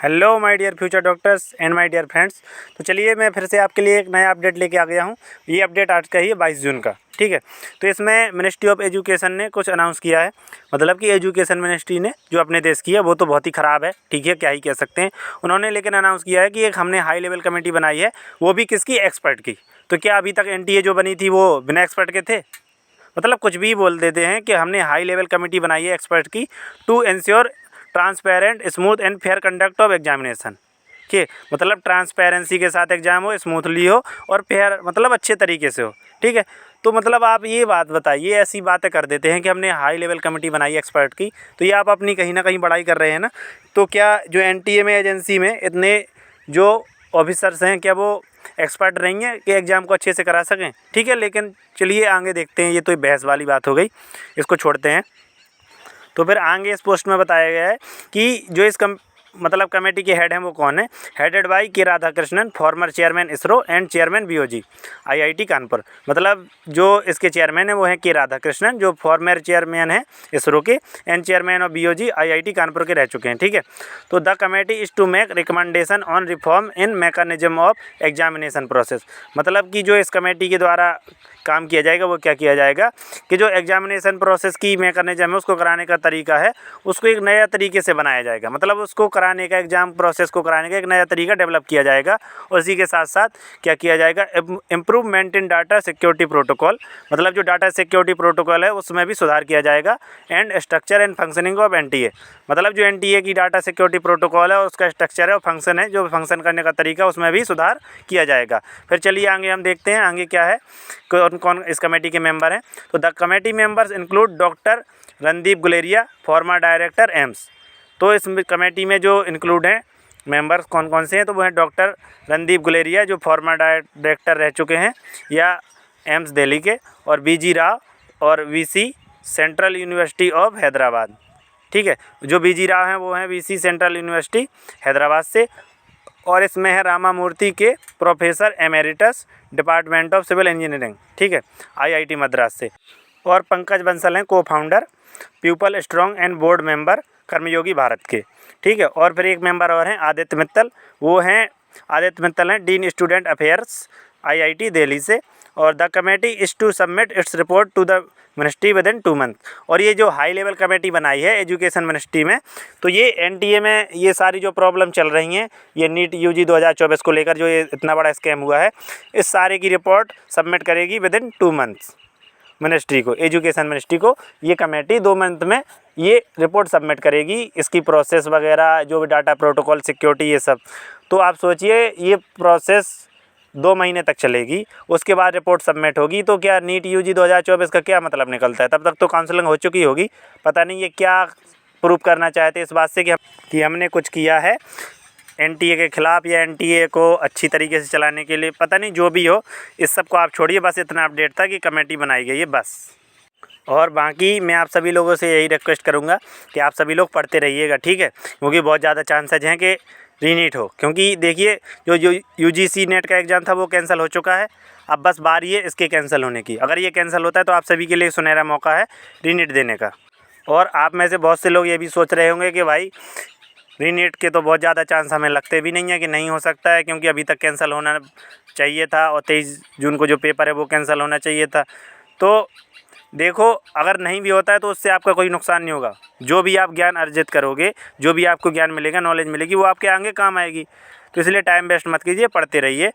Hello my dear future doctors and my dear friends. तो चलिए मैं फिर से आपके लिए एक नया अपडेट लेके आ गया हूँ। ये अपडेट आज का ही है 22 जून का, ठीक है। तो इसमें मिनिस्ट्री ऑफ एजुकेशन ने कुछ अनाउंस किया है। मतलब कि एजुकेशन मिनिस्ट्री ने जो अपने देश की है वो तो बहुत ही ख़राब है, ठीक है, क्या ही कह सकते हैं उन्होंने। लेकिन अनाउंस किया है कि एक हमने हाई लेवल कमेटी बनाई है, वो भी किसकी, एक्सपर्ट की। तो क्या अभी तक NTA जो बनी थी वो बिना एक्सपर्ट के थे? मतलब कुछ भी बोल देते हैं कि हमने हाई लेवल कमेटी बनाई है एक्सपर्ट की to ensure transparent smooth and fair conduct of examination के। मतलब ट्रांसपेरेंसी के साथ एग्ज़ाम हो, स्मूथली हो और फेयर मतलब अच्छे तरीके से हो, ठीक है। तो मतलब आप ये बात बताइए, ऐसी बातें कर देते हैं कि हमने हाई लेवल कमेटी बनाई है एक्सपर्ट की, तो ये आप अपनी कहीं ना कहीं बड़ाई कर रहे हैं ना। तो क्या जो NTA में एजेंसी में इतने जो ऑफिसर्स हैं, क्या वो एक्सपर्ट नहीं है कि एग्ज़ाम को अच्छे से करा सकें? ठीक है, लेकिन चलिए आगे देखते हैं। ये तो बहस वाली बात हो गई, इसको छोड़ते हैं। तो फिर आगे इस पोस्ट में बताया गया है कि जो इस मतलब कमेटी के हेड हैं वो कौन है। हेडेड बाई के Radhakrishnan, former chairman ISRO and chairman BOG IIT Kanpur. मतलब जो इसके चेयरमैन है वो हैं के राधाकृष्णन, जो फॉर्मर चेयरमैन है इसरो के, and chairman of BOG IIT Kanpur के रह चुके हैं, ठीक है। तो the committee is to make recommendation on reform in mechanism of examination process. मतलब कि जो इस कमेटी के द्वारा काम किया जाएगा वो क्या किया जाएगा कि जो एग्जामिनेशन प्रोसेस की मैकेनिज्म है, उसको कराने का तरीका है, उसको एक नया तरीके से बनाया जाएगा। मतलब उसको कराने का, एग्ज़ाम प्रोसेस को कराने का एक नया तरीका डेवलप किया जाएगा। और इसी के साथ साथ क्या किया जाएगा, improvement in data security protocol. मतलब जो डाटा सिक्योरिटी प्रोटोकॉल है उसमें भी सुधार किया जाएगा। And structure and functioning of NTA। मतलब जो NTA की डाटा सिक्योरिटी प्रोटोकॉल है उसका स्ट्रक्चर है और फंक्शन है, जो फंक्शन करने का तरीका, उसमें भी सुधार किया जाएगा। फिर चलिए आगे हम देखते हैं आगे क्या है, कौन कौन इस कमेटी के मेंबर हैं। तो the committee members include doctor Randeep Guleria, farmer director AIIMS. तो इस कमेटी में जो इंक्लूड हैं मेंबर्स कौन कौन से हैं, तो वो हैं डॉक्टर रणदीप गुलेरिया जो फॉर्मर डायरेक्टर रह चुके हैं या एम्स दिल्ली के, और BG राव और VC central university of Hyderabad, ठीक है। जो BG राव हैं वो हैं VC सेंट्रल यूनिवर्सिटी हैदराबाद से। और इसमें है रामा मूर्ति के, professor emeritus department of civil engineering, ठीक है, IIT मद्रास से। और पंकज बंसल हैं cofounder, people strong and board member, Karmayogi Bharat के, ठीक है। और फिर एक मेंबर और हैं आदित्य मित्तल, वो हैं आदित्य मित्तल हैं dean student affairs IIT Delhi से। और the committee is to submit its report to the ministry within 2 month. और ये जो हाई लेवल कमेटी बनाई है एजुकेशन मिनिस्ट्री में, तो ये NTA में ये सारी जो प्रॉब्लम चल रही हैं, ये नीट UG 2024 को लेकर जो ये इतना बड़ा स्कैम हुआ है, इस सारे की रिपोर्ट सबमिट करेगी विद इन 2 मंथ्स मिनिस्ट्री को, एजुकेशन मिनिस्ट्री को। ये कमेटी 2 मंथ में ये रिपोर्ट सबमिट करेगी, इसकी प्रोसेस वगैरह, जो भी डाटा प्रोटोकॉल, सिक्योरिटी, ये सब। तो आप सोचिए ये प्रोसेस 2 महीने तक चलेगी, उसके बाद रिपोर्ट सबमिट होगी। तो क्या नीट UG 2024 का क्या मतलब निकलता है? तब तक तो काउंसलिंग हो चुकी होगी। पता नहीं ये क्या प्रूव करना चाहते इस बात से कि हमने कुछ किया है NTA के ख़िलाफ़ या NTA को अच्छी तरीके से चलाने के लिए। पता नहीं, जो भी हो, इस सब को आप छोड़िए। बस इतना अपडेट था कि कमेटी बनाई गई है, बस। और बाकी मैं आप सभी लोगों से यही रिक्वेस्ट करूँगा कि आप सभी लोग पढ़ते रहिएगा, ठीक है, क्योंकि बहुत ज़्यादा चांसेज हैं कि रीनीट हो। क्योंकि देखिए जो UGC नेट का एग्ज़ाम था वो कैंसिल हो चुका है, अब बस बारी है इसके कैंसिल होने की। अगर ये कैंसिल होता है तो आप सभी के लिए सुनहरा मौका है रीनीट देने का। और आप में से बहुत से लोग ये भी सोच रहे होंगे कि भाई रीनीट के तो बहुत ज़्यादा चांस हमें लगते भी नहीं है कि नहीं हो सकता है, क्योंकि अभी तक कैंसिल होना चाहिए था और 23 जून को जो पेपर है वो कैंसिल होना चाहिए था। तो देखो, अगर नहीं भी होता है तो उससे आपका कोई नुकसान नहीं होगा। जो भी आप ज्ञान अर्जित करोगे, जो भी आपको ज्ञान मिलेगा, नॉलेज मिलेगी, वो आपके आगे काम आएगी। तो इसलिए टाइम वेस्ट मत कीजिए, पढ़ते रहिए।